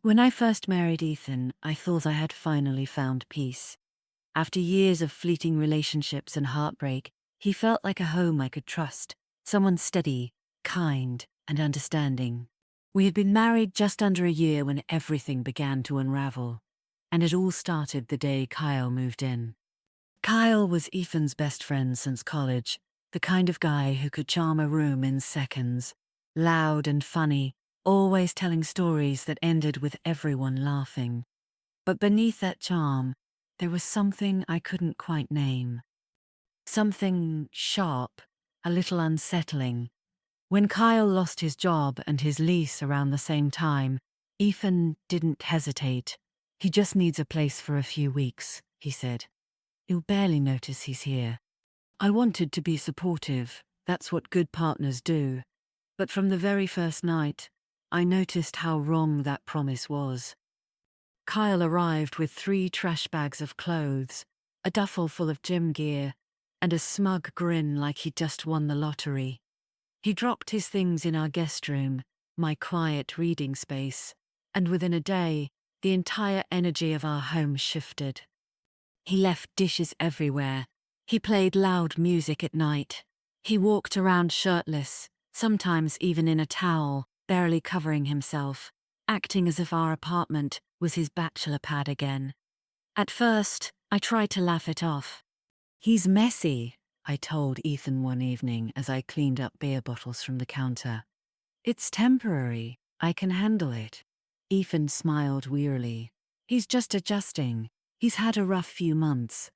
When I first married Ethan, I thought I had finally found peace. After years of fleeting relationships and heartbreak, he felt like a home I could trust, someone steady, kind, and understanding. We had been married just under a year when everything began to unravel, and it all started the day Kyle moved in. Kyle was Ethan's best friend since college, the kind of guy who could charm a room in seconds. Loud and funny, always telling stories that ended with everyone laughing. But beneath that charm, there was something I couldn't quite name. Something sharp, a little unsettling. When Kyle lost his job and his lease around the same time, Ethan didn't hesitate. He just needs a place for a few weeks, he said. You'll barely notice he's here. I wanted to be supportive, that's what good partners do. But from the very first night, I noticed how wrong that promise was. Kyle arrived with 3 trash bags of clothes, a duffel full of gym gear, and a smug grin like he'd just won the lottery. He dropped his things in our guest room, my quiet reading space, and within a day, the entire energy of our home shifted. He left dishes everywhere. He played loud music at night. He walked around shirtless, sometimes even in a towel, barely covering himself, acting as if our apartment was his bachelor pad again. At first, I tried to laugh it off. He's messy, I told Ethan one evening as I cleaned up beer bottles from the counter. It's temporary. I can handle it. Ethan smiled wearily. He's just adjusting. He's had a rough few months.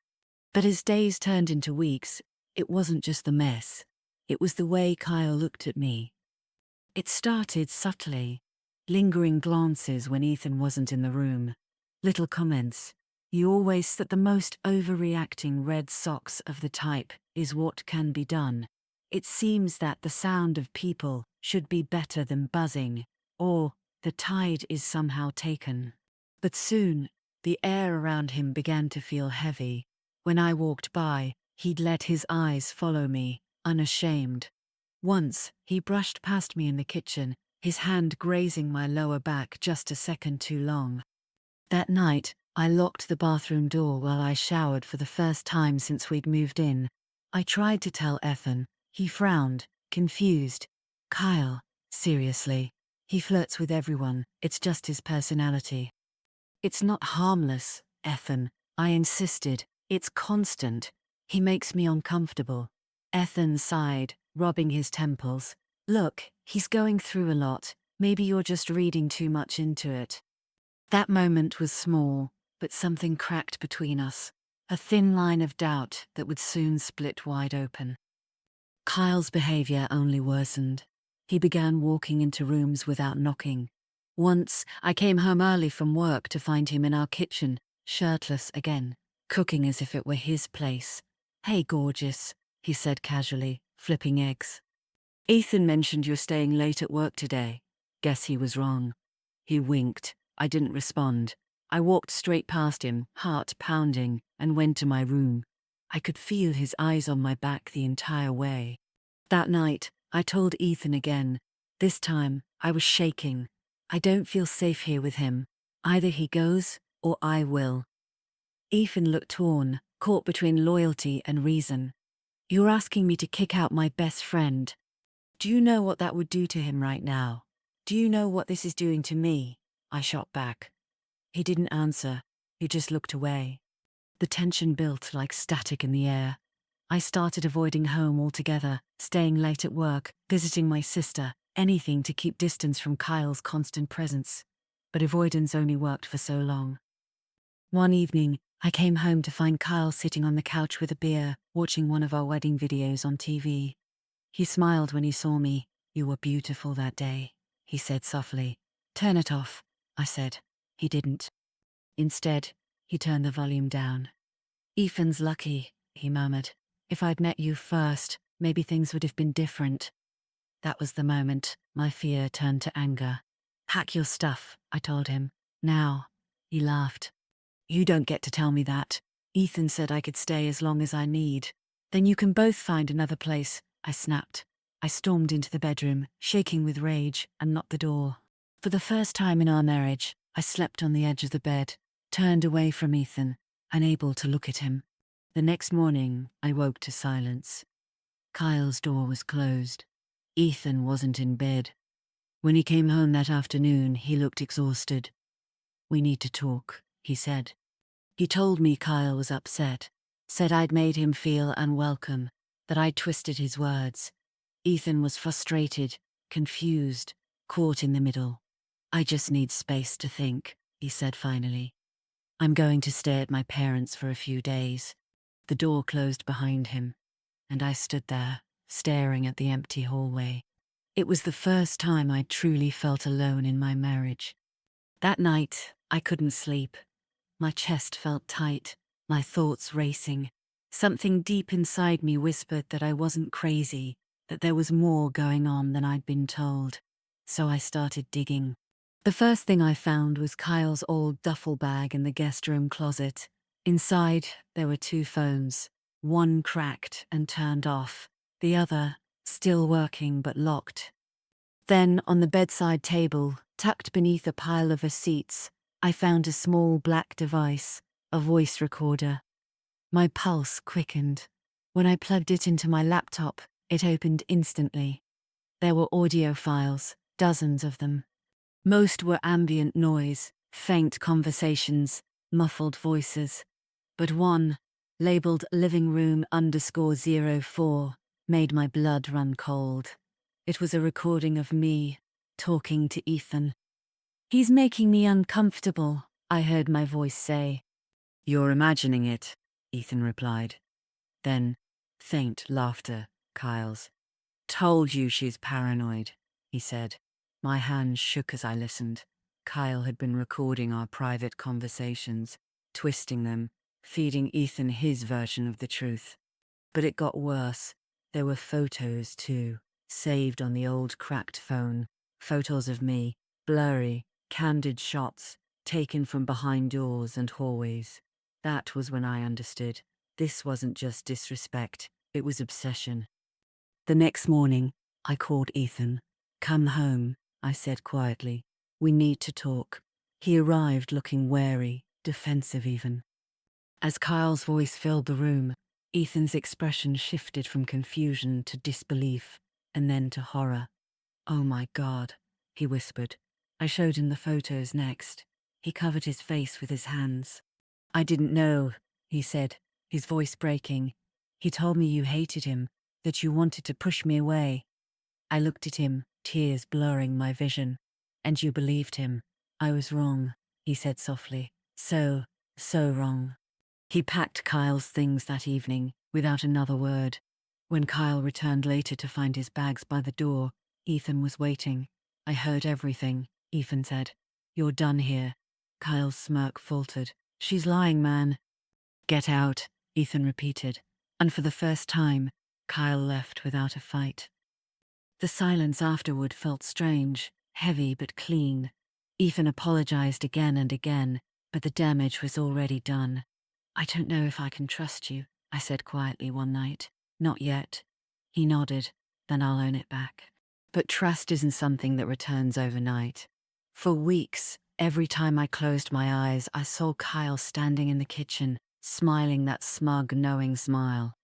But as days turned into weeks, it wasn't just the mess. It was the way Kyle looked at me. It started subtly. Lingering glances when Ethan wasn't in the room. Little comments. You always said the most overreacting red socks of the type is what can be done. It seems that the sound of people should be better than buzzing, or the tide is somehow taken. But soon, the air around him began to feel heavy. When I walked by, he'd let his eyes follow me, unashamed. Once, he brushed past me in the kitchen, his hand grazing my lower back just a second too long. That night, I locked the bathroom door while I showered for the first time since we'd moved in. I tried to tell Ethan. He frowned, confused. Kyle, seriously. He flirts with everyone, it's just his personality. It's not harmless, Ethan, I insisted. It's constant. He makes me uncomfortable. Ethan sighed, rubbing his temples. Look, he's going through a lot. Maybe you're just reading too much into it. That moment was small, but something cracked between us. A thin line of doubt that would soon split wide open. Kyle's behavior only worsened. He began walking into rooms without knocking. Once, I came home early from work to find him in our kitchen, shirtless again, cooking as if it were his place. Hey, gorgeous, he said casually, flipping eggs. Ethan mentioned you're staying late at work today. Guess he was wrong. He winked. I didn't respond. I walked straight past him, heart pounding, and went to my room. I could feel his eyes on my back the entire way. That night, I told Ethan again. This time, I was shaking. I don't feel safe here with him. Either he goes, or I will. Ethan looked torn, caught between loyalty and reason. You're asking me to kick out my best friend. Do you know what that would do to him right now? Do you know what this is doing to me? I shot back. He didn't answer. He just looked away. The tension built like static in the air. I started avoiding home altogether, staying late at work, visiting my sister, anything to keep distance from Kyle's constant presence. But avoidance only worked for so long. One evening, I came home to find Kyle sitting on the couch with a beer, watching one of our wedding videos on TV. He smiled when he saw me. You were beautiful that day, he said softly. Turn it off, I said. He didn't. Instead, he turned the volume down. Ethan's lucky, he murmured. If I'd met you first, maybe things would have been different. That was the moment my fear turned to anger. Hack your stuff, I told him. Now. He laughed. You don't get to tell me that. Ethan said I could stay as long as I need. Then you can both find another place, I snapped. I stormed into the bedroom, shaking with rage, and knocked the door. For the first time in our marriage, I slept on the edge of the bed, turned away from Ethan, unable to look at him. The next morning, I woke to silence. Kyle's door was closed. Ethan wasn't in bed. When he came home that afternoon, he looked exhausted. "We need to talk," he said. He told me Kyle was upset, said I'd made him feel unwelcome, that I'd twisted his words. Ethan was frustrated, confused, caught in the middle. "I just need space to think," he said finally. "I'm going to stay at my parents' for a few days." The door closed behind him, and I stood there, staring at the empty hallway. It was the first time I'd truly felt alone in my marriage. That night, I couldn't sleep. My chest felt tight, my thoughts racing. Something deep inside me whispered that I wasn't crazy, that there was more going on than I'd been told. So I started digging. The first thing I found was Kyle's old duffel bag in the guest room closet. Inside, there were 2 phones, one cracked and turned off, the other still working but locked. Then, on the bedside table, tucked beneath a pile of receipts, I found a small black device, a voice recorder. My pulse quickened. When I plugged it into my laptop, it opened instantly. There were audio files, dozens of them. Most were ambient noise, faint conversations, muffled voices. But one, labeled living room _04, made my blood run cold. It was a recording of me, talking to Ethan. "He's making me uncomfortable," I heard my voice say. "You're imagining it," Ethan replied. Then, faint laughter, Kyle's. "Told you she's paranoid," he said. My hands shook as I listened. Kyle had been recording our private conversations, twisting them, feeding Ethan his version of the truth. But it got worse. There were photos, too, saved on the old cracked phone. Photos of me, blurry, candid shots, taken from behind doors and hallways. That was when I understood. This wasn't just disrespect, it was obsession. The next morning, I called Ethan. "Come home," I said quietly. "We need to talk." He arrived looking wary, defensive even. As Kyle's voice filled the room, Ethan's expression shifted from confusion to disbelief, and then to horror. "Oh my God," he whispered. I showed him the photos next. He covered his face with his hands. "I didn't know," he said, his voice breaking. "He told me you hated him, that you wanted to push me away." I looked at him, tears blurring my vision. "And you believed him." "I was wrong," he said softly. So wrong." He packed Kyle's things that evening, without another word. When Kyle returned later to find his bags by the door, Ethan was waiting. "I heard everything," Ethan said. "You're done here." Kyle's smirk faltered. "She's lying, man." "Get out," Ethan repeated. And for the first time, Kyle left without a fight. The silence afterward felt strange, heavy but clean. Ethan apologized again and again, but the damage was already done. "I don't know if I can trust you," I said quietly one night. "Not yet." He nodded. "Then I'll own it back." But trust isn't something that returns overnight. For weeks, every time I closed my eyes, I saw Kyle standing in the kitchen, smiling that smug, knowing smile.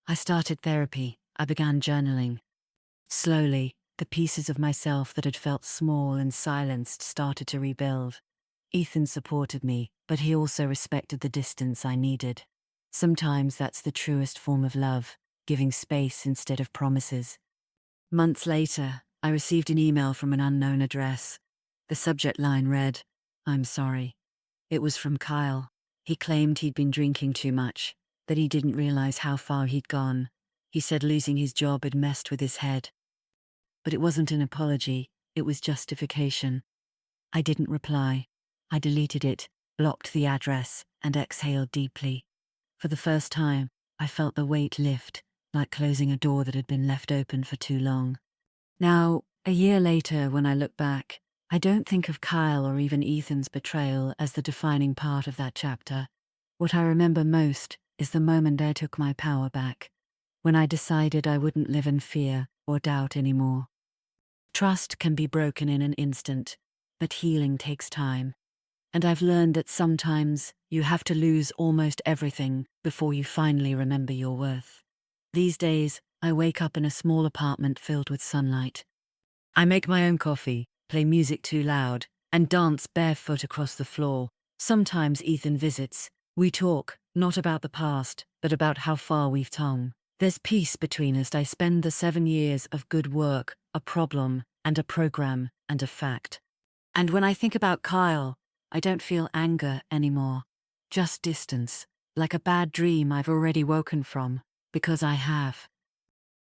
I started therapy. I began journaling. Slowly, the pieces of myself that had felt small and silenced started to rebuild. Ethan supported me, but he also respected the distance I needed. Sometimes that's the truest form of love, giving space instead of promises. Months later, I received an email from an unknown address. The subject line read, "I'm sorry." It was from Kyle. He claimed he'd been drinking too much, that he didn't realize how far he'd gone. He said losing his job had messed with his head. But it wasn't an apology, it was justification. I didn't reply. I deleted it, blocked the address, and exhaled deeply. For the first time, I felt the weight lift, like closing a door that had been left open for too long. Now, a year later, when I look back, I don't think of Kyle or even Ethan's betrayal as the defining part of that chapter. What I remember most is the moment I took my power back, when I decided I wouldn't live in fear or doubt anymore. Trust can be broken in an instant, but healing takes time. And I've learned that sometimes you have to lose almost everything before you finally remember your worth. These days, I wake up in a small apartment filled with sunlight. I make my own coffee, play music too loud, and dance barefoot across the floor. Sometimes Ethan visits. We talk, not about the past, but about how far we've come. There's peace between us. I spend the 7 years of good work, a problem, and a program, and a fact. And when I think about Kyle, I don't feel anger anymore. Just distance, like a bad dream I've already woken from, because I have.